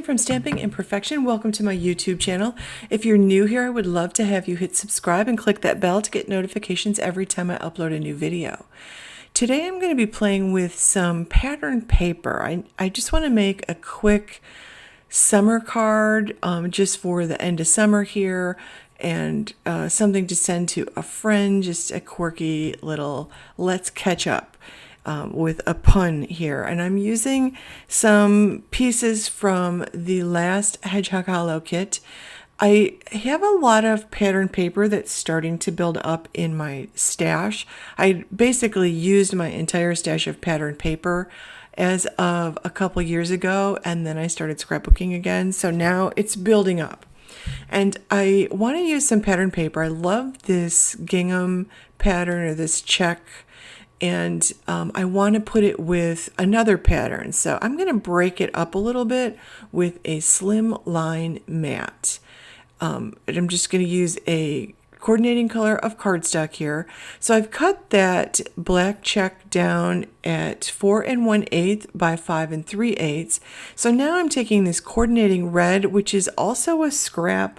from Stamping Imperfection. Welcome to my YouTube channel. If you're new here, I would love to have you hit subscribe and click that bell to get notifications every time I upload a new video. Today I'm going to be playing with some pattern paper. I just want to make a quick summer card just for the end of summer here, and something to send to a friend, just a quirky little let's catch up. With a pun here, and I'm using some pieces from the last Hedgehog Hollow kit. I have a lot of pattern paper that's starting to build up in my stash. I basically used my entire stash of pattern paper as of a couple years ago, and then I started scrapbooking again, so now it's building up. And I want to use some pattern paper. I love this gingham pattern, or this check, and I want to put it with another pattern. So I'm going to break it up a little bit with a slim line mat. And I'm just going to use a coordinating color of cardstock here. So I've cut that black check down at 4 1/8 by 5 3/8. So now I'm taking this coordinating red, which is also a scrap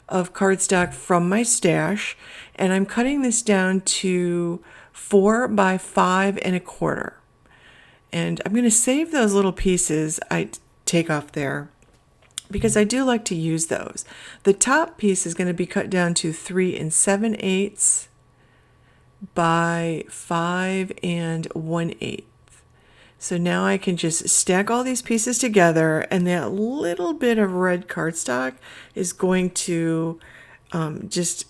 of cardstock from my stash, and I'm cutting this down to 4 by 5 1/4. And I'm going to save those little pieces I take off there because I do like to use those. The top piece is going to be cut down to 3 7/8 by 5 1/8. So now I can just stack all these pieces together, and that little bit of red cardstock is going to just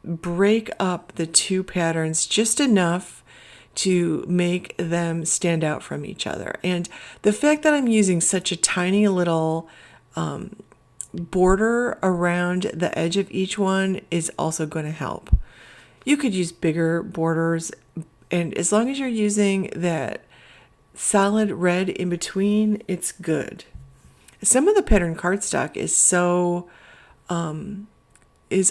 break up the two patterns just enough to make them stand out from each other. And the fact that I'm using such a tiny little border around the edge of each one is also going to help. You could use bigger borders, and as long as you're using that solid red in between, it's good. Some of the pattern cardstock is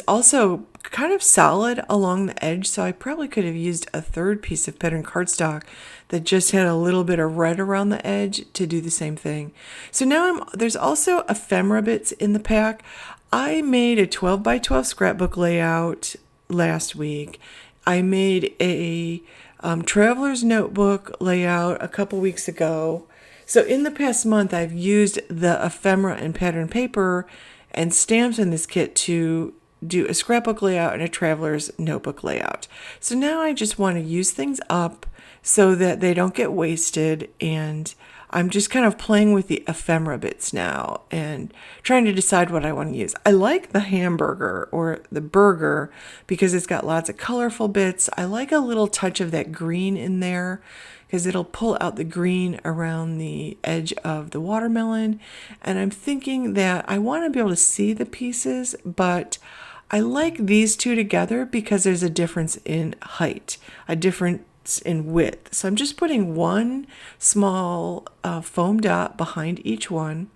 also kind of solid along the edge, so I probably could have used a third piece of pattern cardstock that just had a little bit of red around the edge to do the same thing. So now there's also ephemera bits in the pack. I made a 12 by 12 scrapbook layout last week. I made a traveler's notebook layout a couple weeks ago. So in the past month, I've used the ephemera and pattern paper and stamps in this kit to do a scrapbook layout and a traveler's notebook layout. So now I just want to use things up so that they don't get wasted, and I'm just kind of playing with the ephemera bits now and trying to decide what I want to use. I like the hamburger or the burger because it's got lots of colorful bits. I like a little touch of that green in there because it'll pull out the green around the edge of the watermelon. And I'm thinking that I want to be able to see the pieces, but I like these two together because there's a difference in height, a difference in width. So I'm just putting one small foam dot behind each one,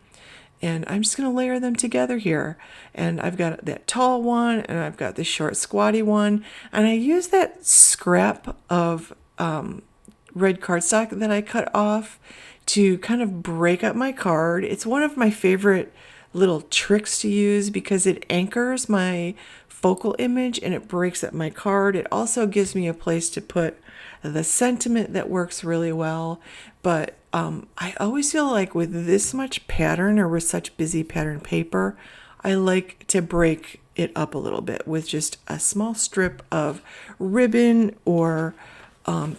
and I'm just going to layer them together here. And I've got that tall one, and I've got the short squatty one, and I use that scrap of red cardstock that I cut off to kind of break up my card. It's one of my favorite little tricks to use because it anchors my focal image and it breaks up my card. It also gives me a place to put the sentiment that works really well. But I always feel like with this much pattern, or with such busy pattern paper, I like to break it up a little bit with just a small strip of ribbon or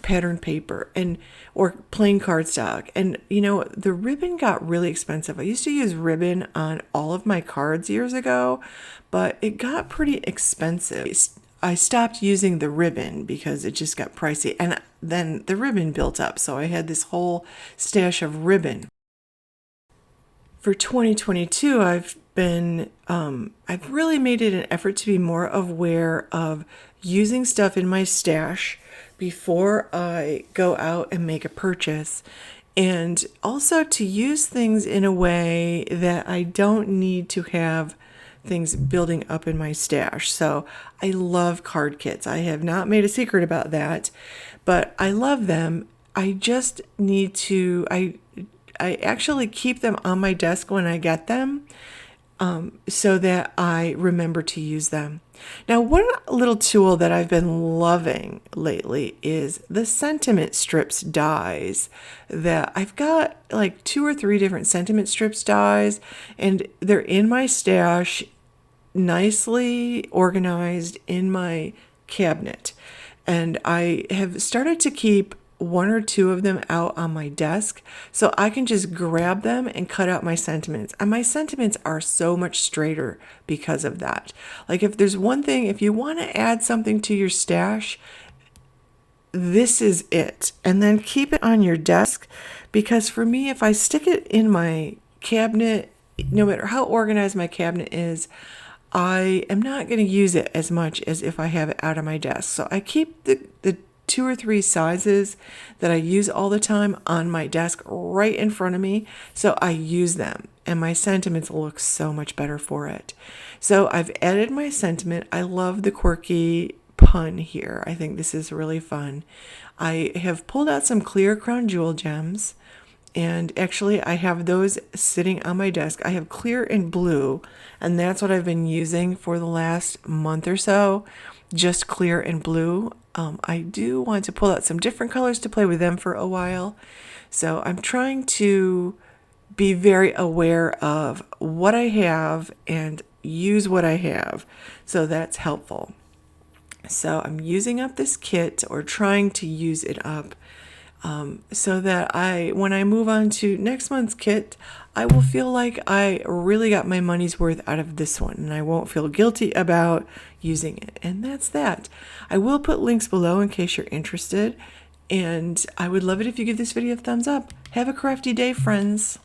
pattern paper or plain cardstock. And you know, the ribbon got really expensive. I used to use ribbon on all of my cards years ago, but it got pretty expensive. I stopped using the ribbon because it just got pricey, and then the ribbon built up, so I had this whole stash of ribbon. For 2022, I've really made it an effort to be more aware of using stuff in my stash before I go out and make a purchase, and also to use things in a way that I don't need to have things building up in my stash. So I love card kits. I have not made a secret about that, but I love them. I just need to, I actually keep them on my desk when I get them, so that I remember to use them. Now, one little tool that I've been loving lately is the sentiment strips dies. That I've got like 2 or 3 different sentiment strips dies, and they're in my stash, nicely organized in my cabinet. And I have started to keep 1 or 2 of them out on my desk so I can just grab them and cut out my sentiments. And my sentiments are so much straighter because of that. Like, if there's one thing, if you want to add something to your stash, this is it. And then keep it on your desk, because for me, if I stick it in my cabinet, no matter how organized my cabinet is, I am not going to use it as much as if I have it out of my desk. So I keep the 2 or 3 sizes that I use all the time on my desk right in front of me, so I use them, and my sentiments look so much better for it. So I've added my sentiment. I love the quirky pun here. I think this is really fun. I have pulled out some clear crown jewel gems, and actually I have those sitting on my desk. I have clear and blue, and that's what I've been using for the last month or so, just clear and blue. I do want to pull out some different colors to play with them for a while. So I'm trying to be very aware of what I have and use what I have. So that's helpful. So I'm using up this kit, or trying to use it up, so that when I move on to next month's kit, I will feel like I really got my money's worth out of this one, and I won't feel guilty about using it. And that's that. I will put links below in case you're interested, and I would love it if you give this video a thumbs up. Have a crafty day, friends.